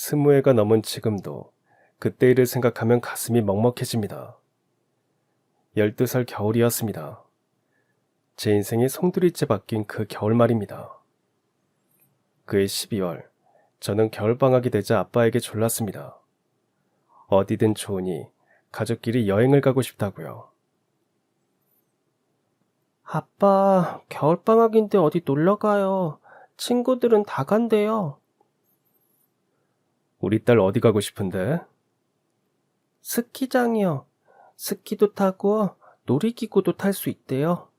20회가 넘은 지금도 그때 일을 생각하면 가슴이 먹먹해집니다. 12살 겨울이었습니다. 제 인생이 송두리째 바뀐 그 겨울 말입니다. 그해 12월, 저는 겨울방학이 되자 아빠에게 졸랐습니다. 어디든 좋으니 가족끼리 여행을 가고 싶다고요. 아빠, 겨울방학인데 어디 놀러 가요. 친구들은 다 간대요. 우리 딸 어디 가고 싶은데? 스키장이요. 스키도 타고 놀이기구도 탈 수 있대요.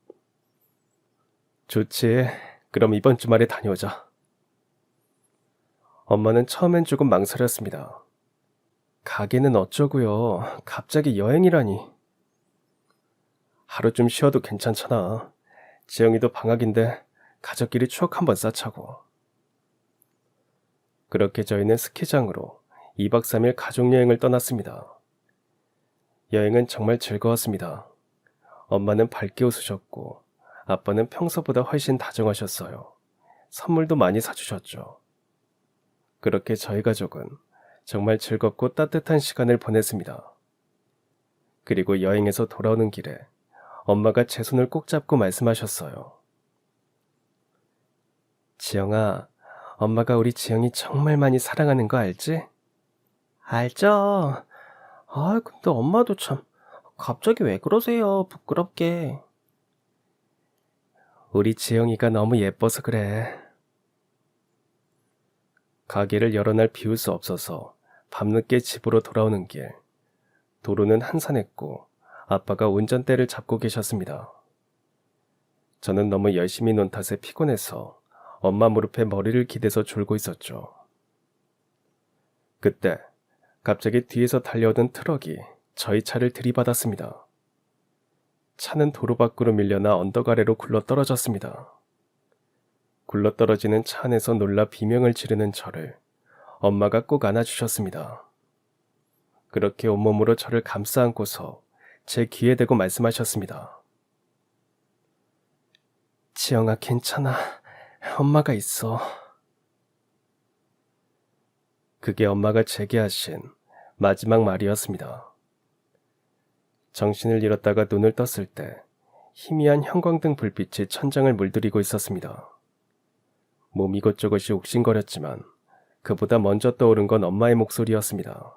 좋지. 그럼 이번 주말에 다녀오자. 엄마는 처음엔 조금 망설였습니다. 가게는 어쩌고요. 갑자기 여행이라니. 하루 좀 쉬어도 괜찮잖아. 지영이도 방학인데 가족끼리 추억 한번 쌓자고. 그렇게 저희는 스키장으로 2박 3일 가족여행을 떠났습니다. 여행은 정말 즐거웠습니다. 엄마는 밝게 웃으셨고 아빠는 평소보다 훨씬 다정하셨어요. 선물도 많이 사주셨죠. 그렇게 저희 가족은 정말 즐겁고 따뜻한 시간을 보냈습니다. 그리고 여행에서 돌아오는 길에 엄마가 제 손을 꼭 잡고 말씀하셨어요. 지영아, 엄마가 우리 지영이 정말 많이 사랑하는 거 알지? 알죠. 근데 엄마도 참, 갑자기 왜 그러세요? 부끄럽게. 우리 지영이가 너무 예뻐서 그래. 가게를 여러 날 비울 수 없어서 밤늦게 집으로 돌아오는 길. 도로는 한산했고 아빠가 운전대를 잡고 계셨습니다. 저는 너무 열심히 논 탓에 피곤해서 엄마 무릎에 머리를 기대서 졸고 있었죠. 그때 갑자기 뒤에서 달려오던 트럭이 저희 차를 들이받았습니다. 차는 도로 밖으로 밀려나 언덕 아래로 굴러떨어졌습니다. 굴러떨어지는 차 안에서 놀라 비명을 지르는 저를 엄마가 꼭 안아주셨습니다. 그렇게 온몸으로 저를 감싸 안고서 제 귀에 대고 말씀하셨습니다. 지영아, 괜찮아. 엄마가 있어. 그게 엄마가 제게 하신 마지막 말이었습니다. 정신을 잃었다가 눈을 떴을 때 희미한 형광등 불빛이 천장을 물들이고 있었습니다. 몸 이것저것이 욱신거렸지만 그보다 먼저 떠오른 건 엄마의 목소리였습니다.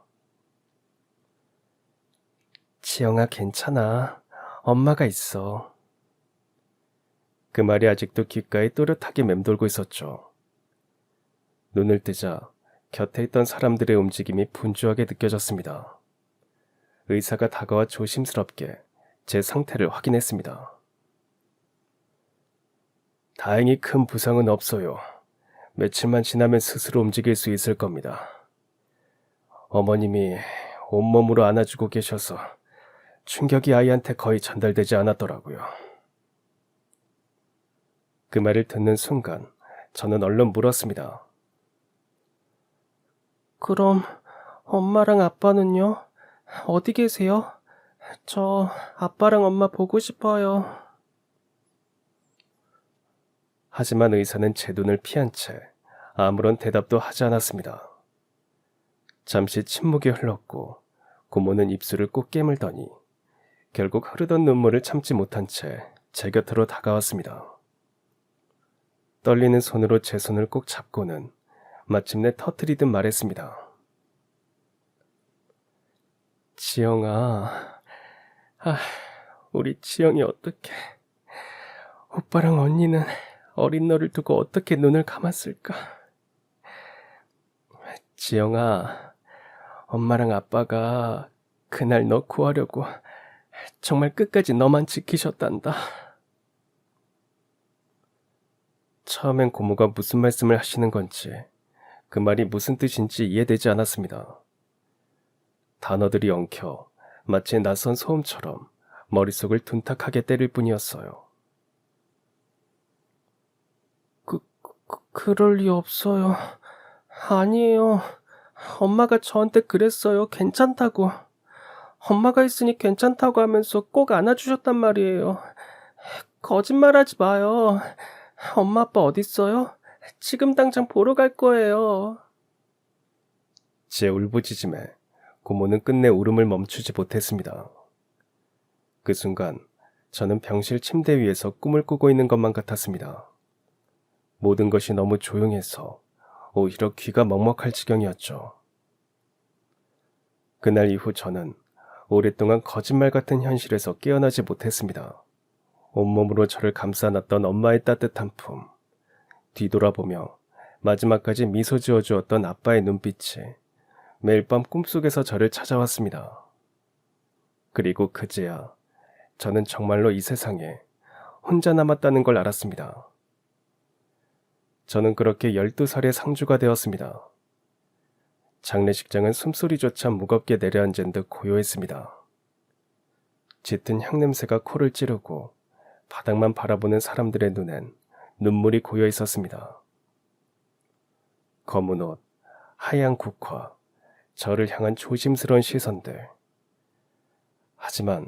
지영아, 괜찮아. 엄마가 있어. 그 말이 아직도 귓가에 또렷하게 맴돌고 있었죠. 눈을 뜨자 곁에 있던 사람들의 움직임이 분주하게 느껴졌습니다. 의사가 다가와 조심스럽게 제 상태를 확인했습니다. 다행히 큰 부상은 없어요. 며칠만 지나면 스스로 움직일 수 있을 겁니다. 어머님이 온몸으로 안아주고 계셔서 충격이 아이한테 거의 전달되지 않았더라고요. 그 말을 듣는 순간 저는 얼른 물었습니다. 그럼 엄마랑 아빠는요? 어디 계세요? 저 아빠랑 엄마 보고 싶어요. 하지만 의사는 제 눈을 피한 채 아무런 대답도 하지 않았습니다. 잠시 침묵이 흘렀고 고모는 입술을 꼭 깨물더니 결국 흐르던 눈물을 참지 못한 채 제 곁으로 다가왔습니다. 떨리는 손으로 제 손을 꼭 잡고는 마침내 터뜨리듯 말했습니다. 지영아, 우리 지영이 어떡해. 오빠랑 언니는 어린 너를 두고 어떻게 눈을 감았을까? 지영아, 엄마랑 아빠가 그날 너 구하려고 정말 끝까지 너만 지키셨단다. 처음엔 고모가 무슨 말씀을 하시는 건지 그 말이 무슨 뜻인지 이해되지 않았습니다. 단어들이 엉켜 마치 낯선 소음처럼 머릿속을 둔탁하게 때릴 뿐이었어요. 그럴 리 없어요. 아니에요. 엄마가 저한테 그랬어요. 괜찮다고. 엄마가 있으니 괜찮다고 하면서 꼭 안아주셨단 말이에요. 거짓말하지 마요. 엄마 아빠 어딨어요? 지금 당장 보러 갈 거예요. 제 울부짖음에 고모는 끝내 울음을 멈추지 못했습니다. 그 순간 저는 병실 침대 위에서 꿈을 꾸고 있는 것만 같았습니다. 모든 것이 너무 조용해서 오히려 귀가 먹먹할 지경이었죠. 그날 이후 저는 오랫동안 거짓말 같은 현실에서 깨어나지 못했습니다. 온몸으로 저를 감싸놨던 엄마의 따뜻한 품, 뒤돌아보며 마지막까지 미소 지어주었던 아빠의 눈빛이 매일 밤 꿈속에서 저를 찾아왔습니다. 그리고 그제야 저는 정말로 이 세상에 혼자 남았다는 걸 알았습니다. 저는 그렇게 12살의 상주가 되었습니다. 장례식장은 숨소리조차 무겁게 내려앉은 듯 고요했습니다. 짙은 향냄새가 코를 찌르고 바닥만 바라보는 사람들의 눈엔 눈물이 고여 있었습니다. 검은 옷, 하얀 국화, 저를 향한 조심스러운 시선들. 하지만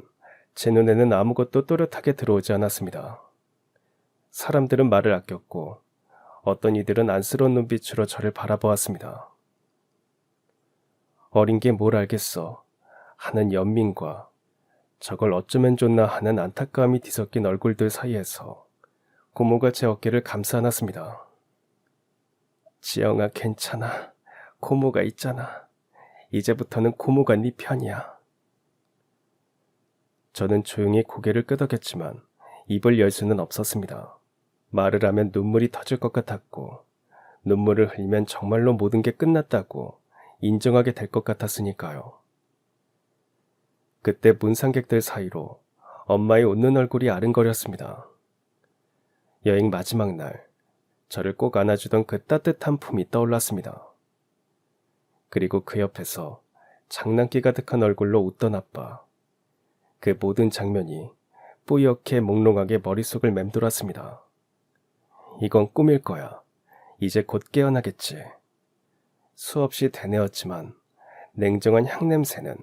제 눈에는 아무것도 또렷하게 들어오지 않았습니다. 사람들은 말을 아꼈고 어떤 이들은 안쓰러운 눈빛으로 저를 바라보았습니다. 어린 게 뭘 알겠어 하는 연민과 저걸 어쩌면 좋나 하는 안타까움이 뒤섞인 얼굴들 사이에서 고모가 제 어깨를 감싸 안았습니다. 지영아 괜찮아. 고모가 있잖아. 이제부터는 고모가 네 편이야. 저는 조용히 고개를 끄덕였지만 입을 열 수는 없었습니다. 말을 하면 눈물이 터질 것 같았고 눈물을 흘리면 정말로 모든 게 끝났다고 인정하게 될 것 같았으니까요. 그때 문상객들 사이로 엄마의 웃는 얼굴이 아른거렸습니다. 여행 마지막 날 저를 꼭 안아주던 그 따뜻한 품이 떠올랐습니다. 그리고 그 옆에서 장난기 가득한 얼굴로 웃던 아빠. 그 모든 장면이 뿌옇게 몽롱하게 머릿속을 맴돌았습니다. 이건 꿈일 거야. 이제 곧 깨어나겠지. 수없이 되뇌었지만 냉정한 향냄새는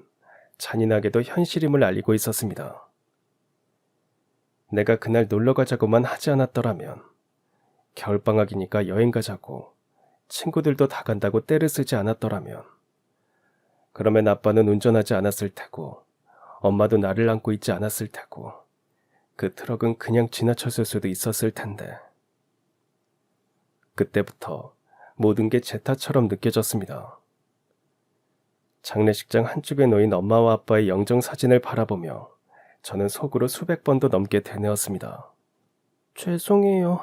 잔인하게도 현실임을 알리고 있었습니다. 내가 그날 놀러 가자고만 하지 않았더라면, 겨울방학이니까 여행 가자고, 친구들도 다 간다고 떼를 쓰지 않았더라면, 그러면 아빠는 운전하지 않았을 테고, 엄마도 나를 안고 있지 않았을 테고, 그 트럭은 그냥 지나쳤을 수도 있었을 텐데. 그때부터 모든 게 제 탓처럼 느껴졌습니다. 장례식장 한쪽에 놓인 엄마와 아빠의 영정사진을 바라보며 저는 속으로 수백 번도 넘게 되뇌었습니다. 죄송해요.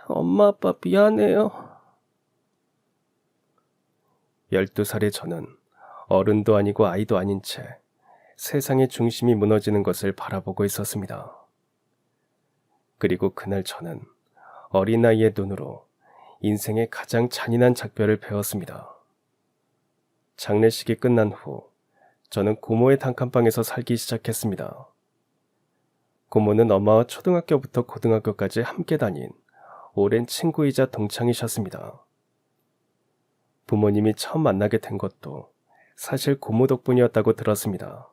엄마 아빠 미안해요. 12살의 저는 어른도 아니고 아이도 아닌 채 세상의 중심이 무너지는 것을 바라보고 있었습니다. 그리고 그날 저는 어린아이의 눈으로 인생의 가장 잔인한 작별을 배웠습니다. 장례식이 끝난 후 저는 고모의 단칸방에서 살기 시작했습니다. 고모는 엄마와 초등학교부터 고등학교까지 함께 다닌 오랜 친구이자 동창이셨습니다. 부모님이 처음 만나게 된 것도 사실 고모 덕분이었다고 들었습니다.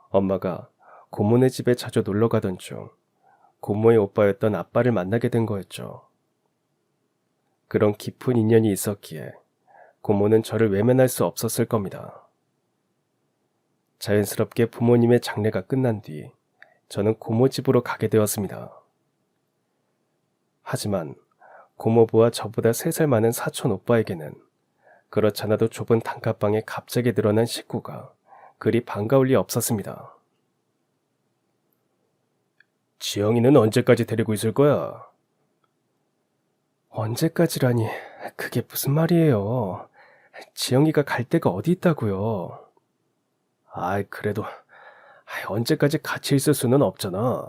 엄마가 고모네 집에 자주 놀러 가던 중 고모의 오빠였던 아빠를 만나게 된 거였죠. 그런 깊은 인연이 있었기에 고모는 저를 외면할 수 없었을 겁니다. 자연스럽게 부모님의 장례가 끝난 뒤 저는 고모 집으로 가게 되었습니다. 하지만 고모부와 저보다 3살 많은 사촌 오빠에게는 그렇잖아도 좁은 단칸방에 갑자기 늘어난 식구가 그리 반가울 리 없었습니다. 지영이는 언제까지 데리고 있을 거야? 언제까지라니, 그게 무슨 말이에요. 지영이가 갈 데가 어디 있다고요. 그래도 언제까지 같이 있을 수는 없잖아.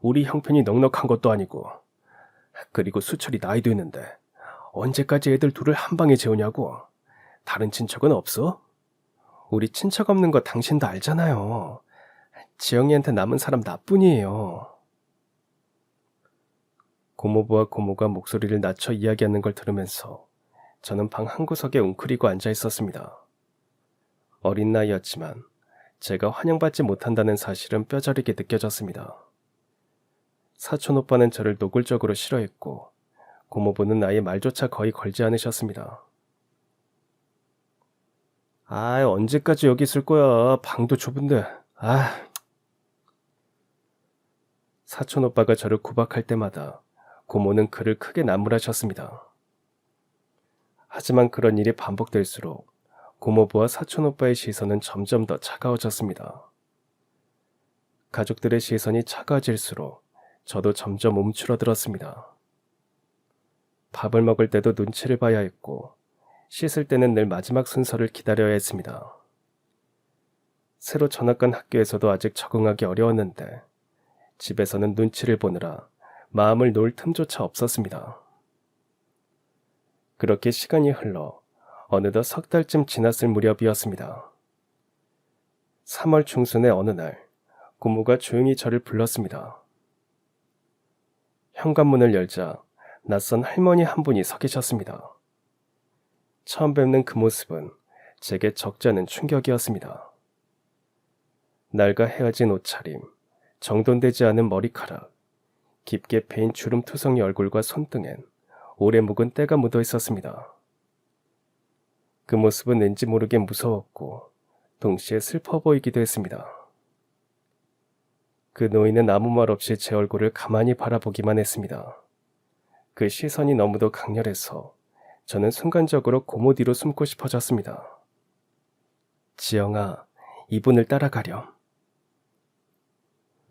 우리 형편이 넉넉한 것도 아니고. 그리고 수철이 나이도 있는데 언제까지 애들 둘을 한 방에 재우냐고. 다른 친척은 없어? 우리 친척 없는 거 당신도 알잖아요. 지영이한테 남은 사람 나뿐이에요. 고모부와 고모가 목소리를 낮춰 이야기하는 걸 들으면서 저는 방 한구석에 웅크리고 앉아 있었습니다. 어린 나이였지만 제가 환영받지 못한다는 사실은 뼈저리게 느껴졌습니다. 사촌 오빠는 저를 노골적으로 싫어했고 고모부는 아예 말조차 거의 걸지 않으셨습니다. 아, 언제까지 여기 있을 거야? 방도 좁은데. 아. 사촌 오빠가 저를 구박할 때마다 고모는 그를 크게 나무라셨습니다. 하지만 그런 일이 반복될수록 고모부와 사촌 오빠의 시선은 점점 더 차가워졌습니다. 가족들의 시선이 차가워질수록 저도 점점 움츠러들었습니다. 밥을 먹을 때도 눈치를 봐야 했고 씻을 때는 늘 마지막 순서를 기다려야 했습니다. 새로 전학 간 학교에서도 아직 적응하기 어려웠는데 집에서는 눈치를 보느라 마음을 놓을 틈조차 없었습니다. 그렇게 시간이 흘러 어느덧 석 달쯤 지났을 무렵이었습니다. 3월 중순의 어느 날 고모가 조용히 저를 불렀습니다. 현관문을 열자 낯선 할머니 한 분이 서 계셨습니다. 처음 뵙는 그 모습은 제게 적지 않은 충격이었습니다. 낡아 헤어진 옷차림, 정돈되지 않은 머리카락, 깊게 베인 주름투성이 얼굴과 손등엔 오래 묵은 때가 묻어 있었습니다. 그 모습은 왠지 모르게 무서웠고 동시에 슬퍼 보이기도 했습니다. 그 노인은 아무 말 없이 제 얼굴을 가만히 바라보기만 했습니다. 그 시선이 너무도 강렬해서 저는 순간적으로 고모 뒤로 숨고 싶어졌습니다. 지영아, 이분을 따라가렴.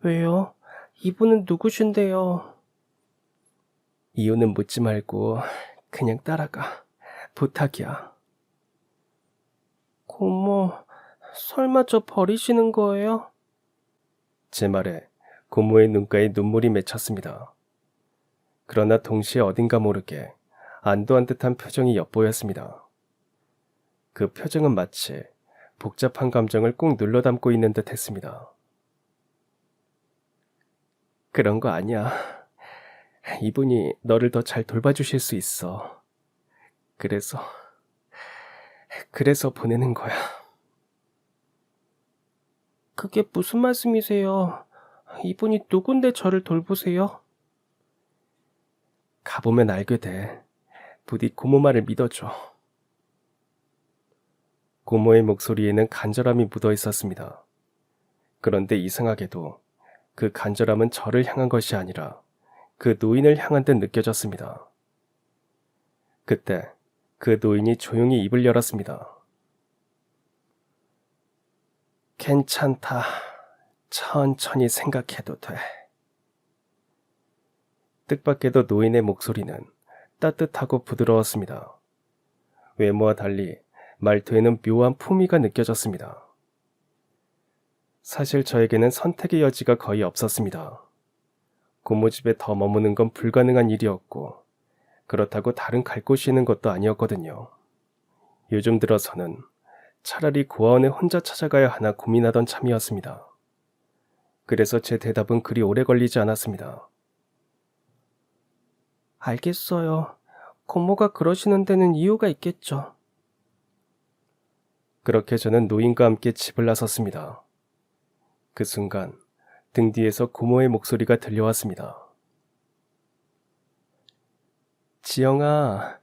왜요? 이분은 누구신데요? 이유는 묻지 말고 그냥 따라가. 부탁이야. 고모, 설마 저 버리시는 거예요? 제 말에 고모의 눈가에 눈물이 맺혔습니다. 그러나 동시에 어딘가 모르게 안도한 듯한 표정이 엿보였습니다. 그 표정은 마치 복잡한 감정을 꾹 눌러 담고 있는 듯 했습니다. 그런 거 아니야. 이분이 너를 더 잘 돌봐주실 수 있어. 그래서 보내는 거야. 그게 무슨 말씀이세요? 이분이 누군데 저를 돌보세요? 가보면 알게 돼. 부디 고모 말을 믿어줘. 고모의 목소리에는 간절함이 묻어 있었습니다. 그런데 이상하게도 그 간절함은 저를 향한 것이 아니라 그 노인을 향한 듯 느껴졌습니다. 그때 그 노인이 조용히 입을 열었습니다. 괜찮다. 천천히 생각해도 돼. 뜻밖에도 노인의 목소리는 따뜻하고 부드러웠습니다. 외모와 달리 말투에는 묘한 품위가 느껴졌습니다. 사실 저에게는 선택의 여지가 거의 없었습니다. 고모 집에 더 머무는 건 불가능한 일이었고 그렇다고 다른 갈 곳이 있는 것도 아니었거든요. 요즘 들어서는 차라리 고아원에 혼자 찾아가야 하나 고민하던 참이었습니다. 그래서 제 대답은 그리 오래 걸리지 않았습니다. 알겠어요. 고모가 그러시는 데는 이유가 있겠죠. 그렇게 저는 노인과 함께 집을 나섰습니다. 그 순간 등 뒤에서 고모의 목소리가 들려왔습니다. 지영아,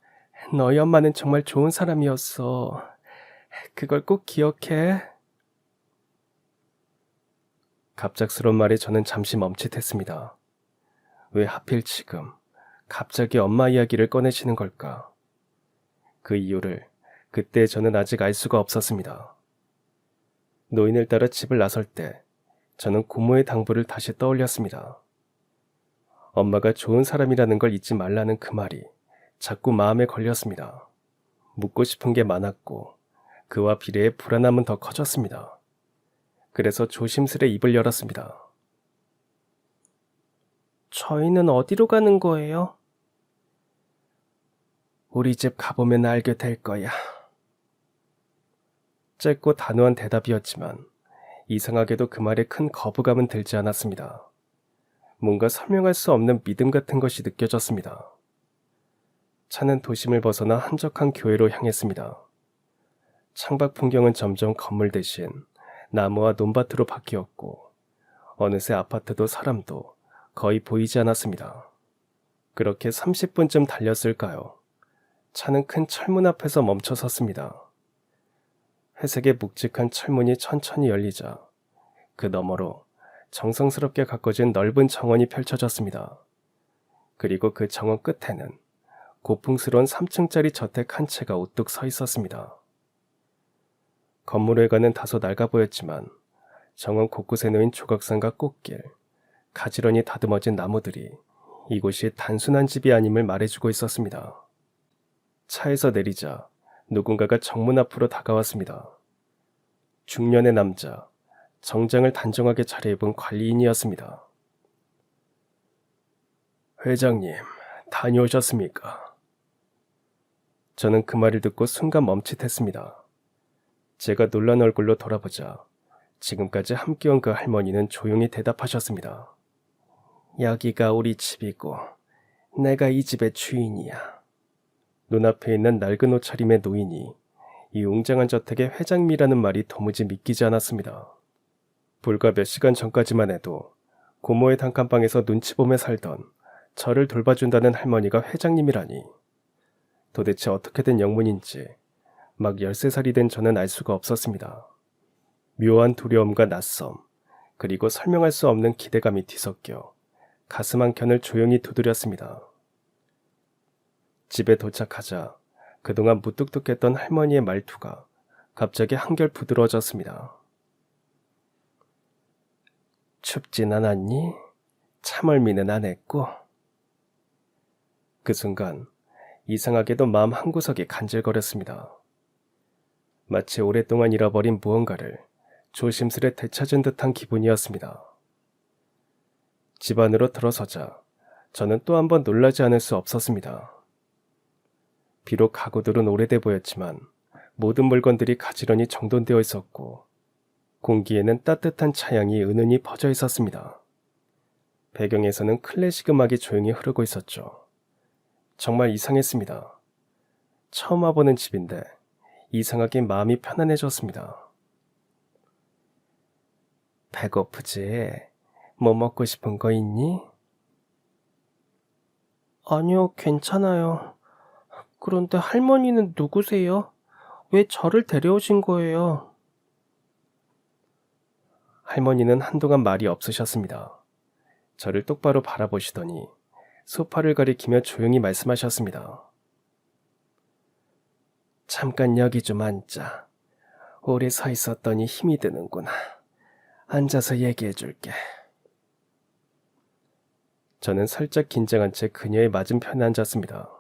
너희 엄마는 정말 좋은 사람이었어. 그걸 꼭 기억해. 갑작스러운 말에 저는 잠시 멈칫했습니다. 왜 하필 지금 갑자기 엄마 이야기를 꺼내시는 걸까? 그 이유를 그때 저는 아직 알 수가 없었습니다. 노인을 따라 집을 나설 때 저는 고모의 당부를 다시 떠올렸습니다. 엄마가 좋은 사람이라는 걸 잊지 말라는 그 말이 자꾸 마음에 걸렸습니다. 묻고 싶은 게 많았고 그와 비례해 불안함은 더 커졌습니다. 그래서 조심스레 입을 열었습니다. 저희는 어디로 가는 거예요? 우리 집 가보면 알게 될 거야. 짧고 단호한 대답이었지만 이상하게도 그 말에 큰 거부감은 들지 않았습니다. 뭔가 설명할 수 없는 믿음 같은 것이 느껴졌습니다. 차는 도심을 벗어나 한적한 교회로 향했습니다. 창밖 풍경은 점점 건물 대신 나무와 논밭으로 바뀌었고 어느새 아파트도 사람도 거의 보이지 않았습니다. 그렇게 30분쯤 달렸을까요? 차는 큰 철문 앞에서 멈춰 섰습니다. 회색의 묵직한 철문이 천천히 열리자 그 너머로 정성스럽게 가꿔진 넓은 정원이 펼쳐졌습니다. 그리고 그 정원 끝에는 고풍스러운 3층짜리 저택 한 채가 우뚝 서 있었습니다. 건물 외관은 다소 낡아 보였지만 정원 곳곳에 놓인 조각상과 꽃길, 가지런히 다듬어진 나무들이 이곳이 단순한 집이 아님을 말해주고 있었습니다. 차에서 내리자 누군가가 정문 앞으로 다가왔습니다. 중년의 남자, 정장을 단정하게 차려입은 관리인이었습니다. 회장님, 다녀오셨습니까? 저는 그 말을 듣고 순간 멈칫했습니다. 제가 놀란 얼굴로 돌아보자 지금까지 함께 온 그 할머니는 조용히 대답하셨습니다. 여기가 우리 집이고 내가 이 집의 주인이야. 눈앞에 있는 낡은 옷차림의 노인이 이 웅장한 저택의 회장님이라는 말이 도무지 믿기지 않았습니다. 불과 몇 시간 전까지만 해도 고모의 단칸방에서 눈치 보며 살던 저를 돌봐준다는 할머니가 회장님이라니. 도대체 어떻게 된 영문인지 막 13살이 된 저는 알 수가 없었습니다. 묘한 두려움과 낯섦, 그리고 설명할 수 없는 기대감이 뒤섞여 가슴 한켠을 조용히 두드렸습니다. 집에 도착하자 그동안 무뚝뚝했던 할머니의 말투가 갑자기 한결 부드러워졌습니다. 춥진 않았니? 참얼미는 안 했고. 그 순간 이상하게도 마음 한구석이 간질거렸습니다. 마치 오랫동안 잃어버린 무언가를 조심스레 되찾은 듯한 기분이었습니다. 집 안으로 들어서자 저는 또 한 번 놀라지 않을 수 없었습니다. 비록 가구들은 오래돼 보였지만 모든 물건들이 가지런히 정돈되어 있었고 공기에는 따뜻한 차향이 은은히 퍼져 있었습니다. 배경에서는 클래식 음악이 조용히 흐르고 있었죠. 정말 이상했습니다. 처음 와보는 집인데 이상하게 마음이 편안해졌습니다. 배고프지? 뭐 먹고 싶은 거 있니? 아니요, 괜찮아요. 그런데 할머니는 누구세요? 왜 저를 데려오신 거예요? 할머니는 한동안 말이 없으셨습니다. 저를 똑바로 바라보시더니 소파를 가리키며 조용히 말씀하셨습니다. 잠깐 여기 좀 앉자. 오래 서 있었더니 힘이 드는구나. 앉아서 얘기해 줄게. 저는 살짝 긴장한 채 그녀의 맞은편에 앉았습니다.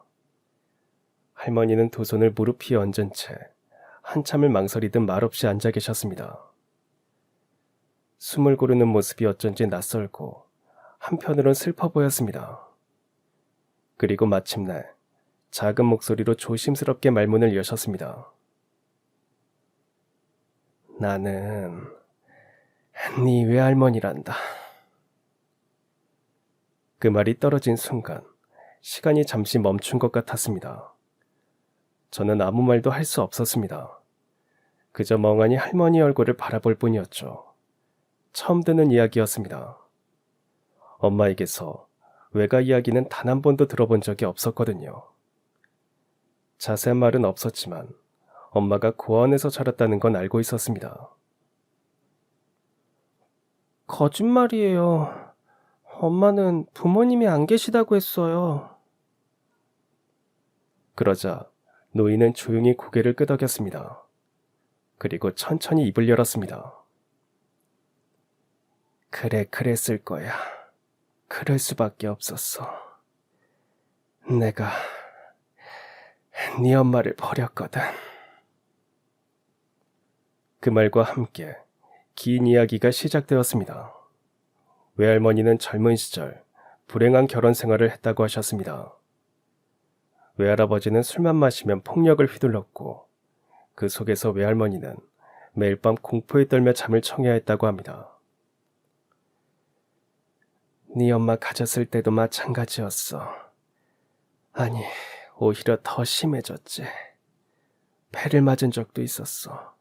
할머니는 두 손을 무릎 위에 얹은 채 한참을 망설이듯 말없이 앉아 계셨습니다. 숨을 고르는 모습이 어쩐지 낯설고 한편으론 슬퍼 보였습니다. 그리고 마침내 작은 목소리로 조심스럽게 말문을 여셨습니다. 나는 네 외할머니란다. 그 말이 떨어진 순간 시간이 잠시 멈춘 것 같았습니다. 저는 아무 말도 할 수 없었습니다. 그저 멍하니 할머니 얼굴을 바라볼 뿐이었죠. 처음 듣는 이야기였습니다. 엄마에게서 외가 이야기는 단 한 번도 들어본 적이 없었거든요. 자세한 말은 없었지만 엄마가 고아원에서 자랐다는 건 알고 있었습니다. 거짓말이에요. 엄마는 부모님이 안 계시다고 했어요. 그러자 노인은 조용히 고개를 끄덕였습니다. 그리고 천천히 입을 열었습니다. 그래, 그랬을 거야. 그럴 수밖에 없었어. 내가 네 엄마를 버렸거든. 그 말과 함께 긴 이야기가 시작되었습니다. 외할머니는 젊은 시절 불행한 결혼 생활을 했다고 하셨습니다. 외할아버지는 술만 마시면 폭력을 휘둘렀고 그 속에서 외할머니는 매일 밤 공포에 떨며 잠을 청해야 했다고 합니다. 네 엄마 가졌을 때도 마찬가지였어. 아니, 오히려 더 심해졌지. 패를 맞은 적도 있었어.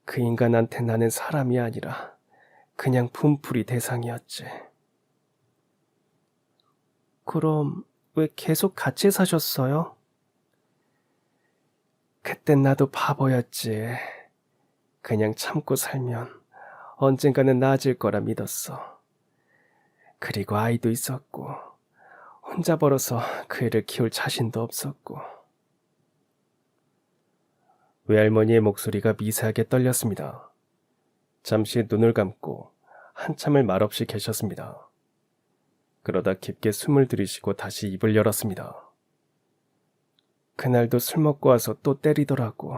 그 인간한테 나는 사람이 아니라 그냥 분풀이 대상이었지. 그럼 왜 계속 같이 사셨어요? 그땐 나도 바보였지. 그냥 참고 살면 언젠가는 나아질 거라 믿었어. 그리고 아이도 있었고, 혼자 벌어서 그 애를 키울 자신도 없었고. 외할머니의 목소리가 미세하게 떨렸습니다. 잠시 눈을 감고 한참을 말없이 계셨습니다. 그러다 깊게 숨을 들이쉬고 다시 입을 열었습니다. 그날도 술 먹고 와서 또 때리더라고.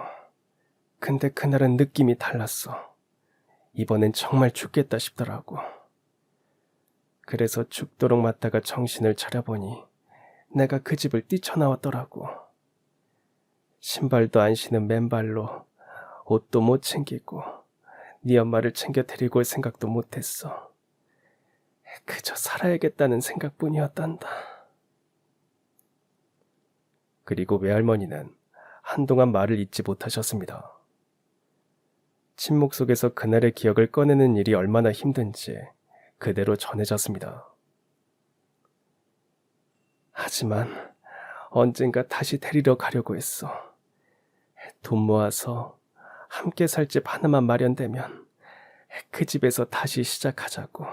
근데 그날은 느낌이 달랐어. 이번엔 정말 죽겠다 싶더라고. 그래서 죽도록 맞다가 정신을 차려보니 내가 그 집을 뛰쳐나왔더라고. 신발도 안 신은 맨발로 옷도 못 챙기고 네 엄마를 챙겨 데리고 올 생각도 못했어. 그저 살아야겠다는 생각뿐이었단다. 그리고 외할머니는 한동안 말을 잇지 못하셨습니다. 침묵 속에서 그날의 기억을 꺼내는 일이 얼마나 힘든지 그대로 전해졌습니다. 하지만 언젠가 다시 데리러 가려고 했어. 돈 모아서 함께 살 집 하나만 마련되면 그 집에서 다시 시작하자고.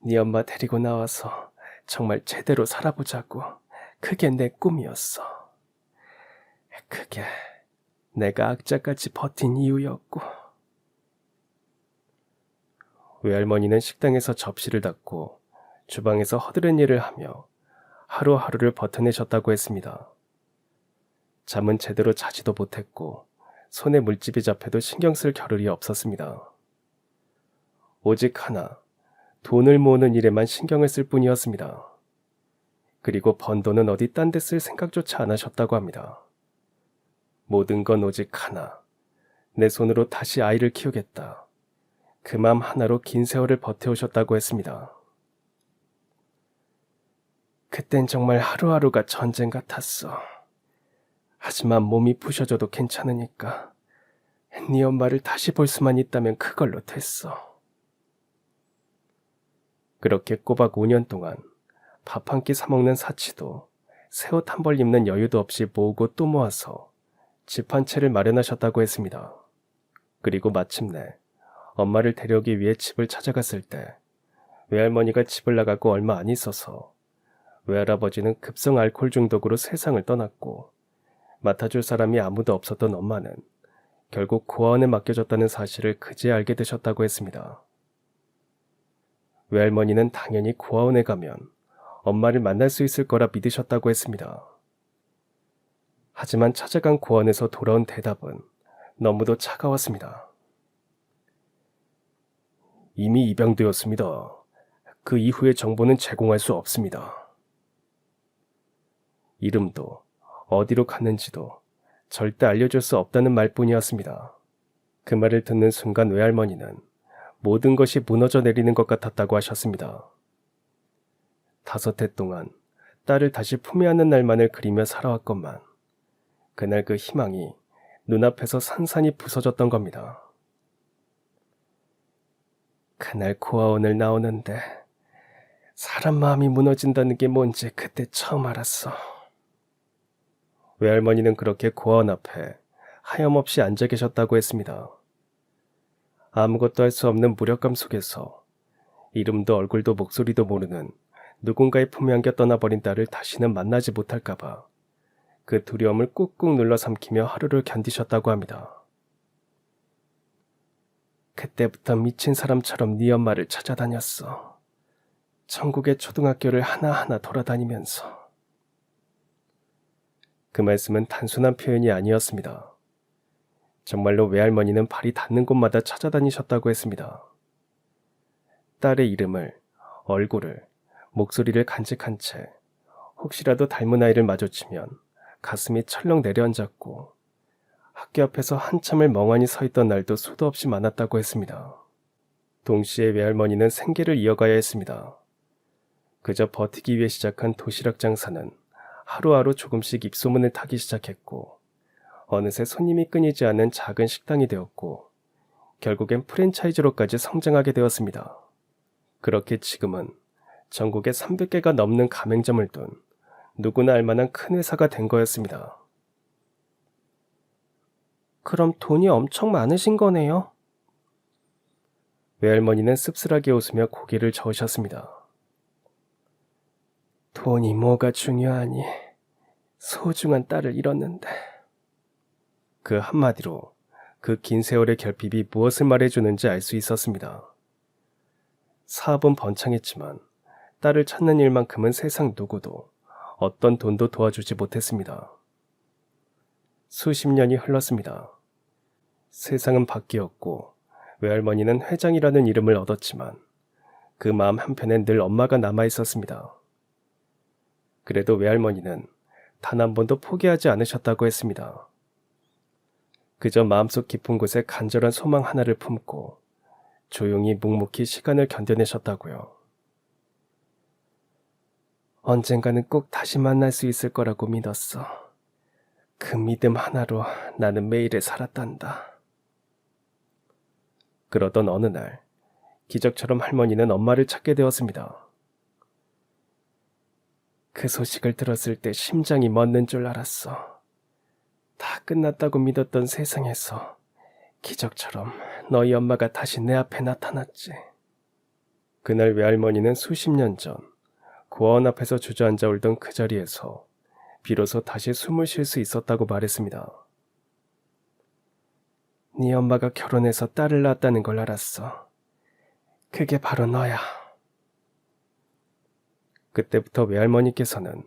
네 엄마 데리고 나와서 정말 제대로 살아보자고. 그게 내 꿈이었어. 그게 내가 악자까지 버틴 이유였고. 외할머니는 식당에서 접시를 닫고 주방에서 허드렛 일을 하며 하루하루를 버텨내셨다고 했습니다. 잠은 제대로 자지도 못했고 손에 물집이 잡혀도 신경 쓸 겨를이 없었습니다. 오직 하나, 돈을 모으는 일에만 신경을 쓸 뿐이었습니다. 그리고 번 돈은 어디 딴 데 쓸 생각조차 안 하셨다고 합니다. 모든 건 오직 하나, 내 손으로 다시 아이를 키우겠다. 그 마음 하나로 긴 세월을 버텨오셨다고 했습니다. 그땐 정말 하루하루가 전쟁 같았어. 하지만 몸이 부셔져도 괜찮으니까 네 엄마를 다시 볼 수만 있다면 그걸로 됐어. 그렇게 꼬박 5년 동안 밥 한 끼 사먹는 사치도 새 옷 한 벌 입는 여유도 없이 모으고 또 모아서 집 한 채를 마련하셨다고 했습니다. 그리고 마침내 엄마를 데려오기 위해 집을 찾아갔을 때 외할머니가 집을 나가고 얼마 안 있어서 외할아버지는 급성 알코올 중독으로 세상을 떠났고 맡아줄 사람이 아무도 없었던 엄마는 결국 고아원에 맡겨졌다는 사실을 그제 알게 되셨다고 했습니다. 외할머니는 당연히 고아원에 가면 엄마를 만날 수 있을 거라 믿으셨다고 했습니다. 하지만 찾아간 고아원에서 돌아온 대답은 너무도 차가웠습니다. 이미 입양되었습니다. 그 이후의 정보는 제공할 수 없습니다. 이름도 어디로 갔는지도 절대 알려줄 수 없다는 말뿐이었습니다. 그 말을 듣는 순간 외할머니는 모든 것이 무너져 내리는 것 같았다고 하셨습니다. 5해 동안 딸을 다시 품에 안는 날만을 그리며 살아왔건만 그날 그 희망이 눈앞에서 산산이 부서졌던 겁니다. 그날 고아원을 나오는데 사람 마음이 무너진다는 게 뭔지 그때 처음 알았어. 외할머니는 그렇게 고아원 앞에 하염없이 앉아 계셨다고 했습니다. 아무것도 할 수 없는 무력감 속에서 이름도 얼굴도 목소리도 모르는 누군가의 품에 안겨 떠나버린 딸을 다시는 만나지 못할까봐 그 두려움을 꾹꾹 눌러 삼키며 하루를 견디셨다고 합니다. 그때부터 미친 사람처럼 네 엄마를 찾아다녔어. 전국의 초등학교를 하나하나 돌아다니면서. 그 말씀은 단순한 표현이 아니었습니다. 정말로 외할머니는 발이 닿는 곳마다 찾아다니셨다고 했습니다. 딸의 이름을, 얼굴을, 목소리를 간직한 채 혹시라도 닮은 아이를 마주치면 가슴이 철렁 내려앉았고 학교 앞에서 한참을 멍하니 서 있던 날도 수도 없이 많았다고 했습니다. 동시에 외할머니는 생계를 이어가야 했습니다. 그저 버티기 위해 시작한 도시락 장사는 하루하루 조금씩 입소문을 타기 시작했고 어느새 손님이 끊이지 않는 작은 식당이 되었고 결국엔 프랜차이즈로까지 성장하게 되었습니다. 그렇게 지금은 전국에 300개가 넘는 가맹점을 둔 누구나 알만한 큰 회사가 된 거였습니다. 그럼 돈이 엄청 많으신 거네요? 외할머니는 씁쓸하게 웃으며 고개를 저으셨습니다. 돈이 뭐가 중요하니? 소중한 딸을 잃었는데. 그 한마디로 그 긴 세월의 결핍이 무엇을 말해주는지 알 수 있었습니다. 사업은 번창했지만 딸을 찾는 일만큼은 세상 누구도 어떤 돈도 도와주지 못했습니다. 수십 년이 흘렀습니다. 세상은 바뀌었고 외할머니는 회장이라는 이름을 얻었지만 그 마음 한편엔 늘 엄마가 남아 있었습니다. 그래도 외할머니는 단 한 번도 포기하지 않으셨다고 했습니다. 그저 마음속 깊은 곳에 간절한 소망 하나를 품고 조용히 묵묵히 시간을 견뎌내셨다고요. 언젠가는 꼭 다시 만날 수 있을 거라고 믿었어. 그 믿음 하나로 나는 매일을 살았단다. 그러던 어느 날 기적처럼 할머니는 엄마를 찾게 되었습니다. 그 소식을 들었을 때 심장이 멎는 줄 알았어. 다 끝났다고 믿었던 세상에서 기적처럼 너희 엄마가 다시 내 앞에 나타났지. 그날 외할머니는 수십 년 전 고아원 앞에서 주저앉아 울던 그 자리에서 비로소 다시 숨을 쉴 수 있었다고 말했습니다. 네 엄마가 결혼해서 딸을 낳았다는 걸 알았어. 그게 바로 너야. 그때부터 외할머니께서는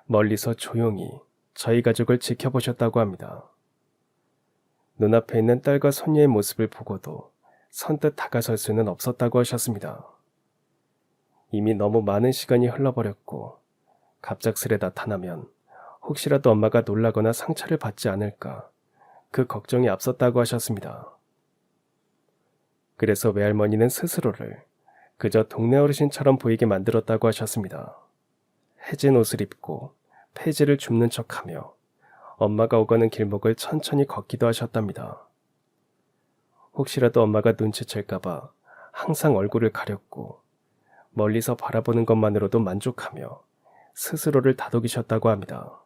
멀리서 조용히 저희 가족을 지켜보셨다고 합니다. 눈앞에 있는 딸과 손녀의 모습을 보고도 선뜻 다가설 수는 없었다고 하셨습니다. 이미 너무 많은 시간이 흘러버렸고 갑작스레 나타나면 혹시라도 엄마가 놀라거나 상처를 받지 않을까 그 걱정이 앞섰다고 하셨습니다. 그래서 외할머니는 스스로를 그저 동네 어르신처럼 보이게 만들었다고 하셨습니다. 해진 옷을 입고 폐지를 줍는 척하며 엄마가 오가는 길목을 천천히 걷기도 하셨답니다. 혹시라도 엄마가 눈치챌까봐 항상 얼굴을 가렸고 멀리서 바라보는 것만으로도 만족하며 스스로를 다독이셨다고 합니다.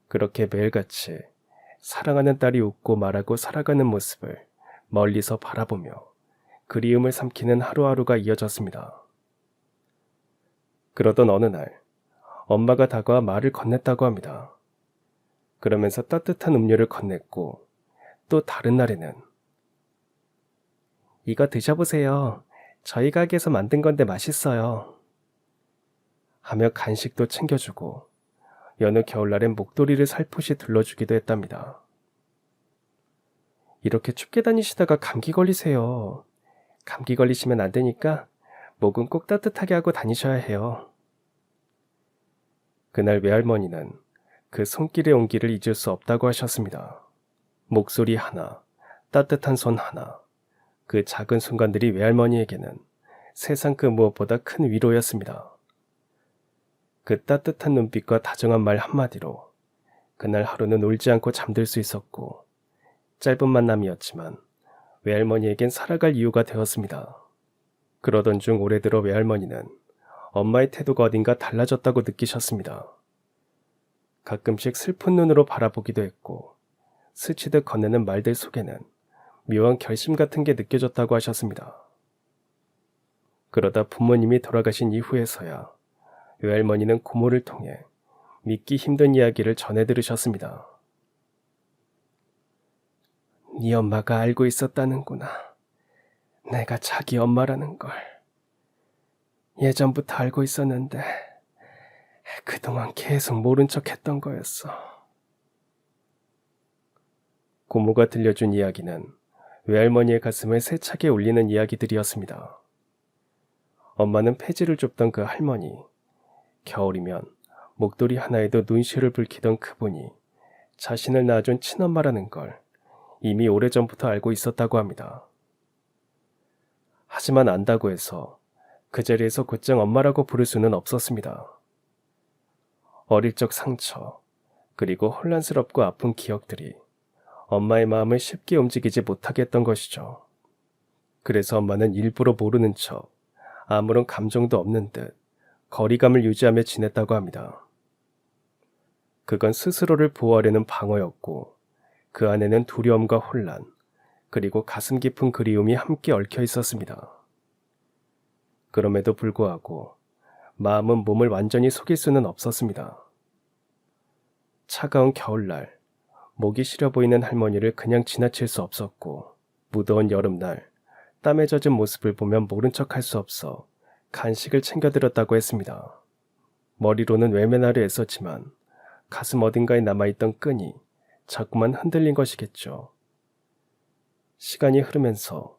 그렇게 매일같이 사랑하는 딸이 웃고 말하고 살아가는 모습을 멀리서 바라보며 그리움을 삼키는 하루하루가 이어졌습니다. 그러던 어느 날 엄마가 다가와 말을 건넸다고 합니다. 그러면서 따뜻한 음료를 건넸고 또 다른 날에는 이거 드셔보세요. 저희 가게에서 만든 건데 맛있어요. 하며 간식도 챙겨주고 여느 겨울날엔 목도리를 살포시 둘러주기도 했답니다. 이렇게 춥게 다니시다가 감기 걸리세요. 감기 걸리시면 안 되니까 목은 꼭 따뜻하게 하고 다니셔야 해요. 그날 외할머니는 그 손길의 온기를 잊을 수 없다고 하셨습니다. 목소리 하나, 따뜻한 손 하나, 그 작은 순간들이 외할머니에게는 세상 그 무엇보다 큰 위로였습니다. 그 따뜻한 눈빛과 다정한 말 한마디로 그날 하루는 울지 않고 잠들 수 있었고 짧은 만남이었지만 외할머니에겐 살아갈 이유가 되었습니다. 그러던 중 올해 들어 외할머니는 엄마의 태도가 어딘가 달라졌다고 느끼셨습니다. 가끔씩 슬픈 눈으로 바라보기도 했고 스치듯 건네는 말들 속에는 묘한 결심 같은 게 느껴졌다고 하셨습니다. 그러다 부모님이 돌아가신 이후에서야 외할머니는 고모를 통해 믿기 힘든 이야기를 전해 들으셨습니다. 네 엄마가 알고 있었다는구나. 내가 자기 엄마라는 걸. 예전부터 알고 있었는데 그동안 계속 모른 척 했던 거였어. 고모가 들려준 이야기는 외할머니의 가슴을 세차게 울리는 이야기들이었습니다. 엄마는 폐지를 줍던 그 할머니, 겨울이면 목도리 하나에도 눈시울을 붉히던 그분이 자신을 낳아준 친엄마라는 걸 이미 오래전부터 알고 있었다고 합니다. 하지만 안다고 해서 그 자리에서 곧장 엄마라고 부를 수는 없었습니다. 어릴 적 상처, 그리고 혼란스럽고 아픈 기억들이 엄마의 마음을 쉽게 움직이지 못하게 했던 것이죠. 그래서 엄마는 일부러 모르는 척 아무런 감정도 없는 듯 거리감을 유지하며 지냈다고 합니다. 그건 스스로를 보호하려는 방어였고 그 안에는 두려움과 혼란, 그리고 가슴 깊은 그리움이 함께 얽혀 있었습니다. 그럼에도 불구하고 마음은 몸을 완전히 속일 수는 없었습니다. 차가운 겨울날, 목이 시려 보이는 할머니를 그냥 지나칠 수 없었고, 무더운 여름날, 땀에 젖은 모습을 보면 모른 척 할 수 없어 간식을 챙겨드렸다고 했습니다. 머리로는 외면하려 애썼지만 가슴 어딘가에 남아있던 끈이 자꾸만 흔들린 것이겠죠. 시간이 흐르면서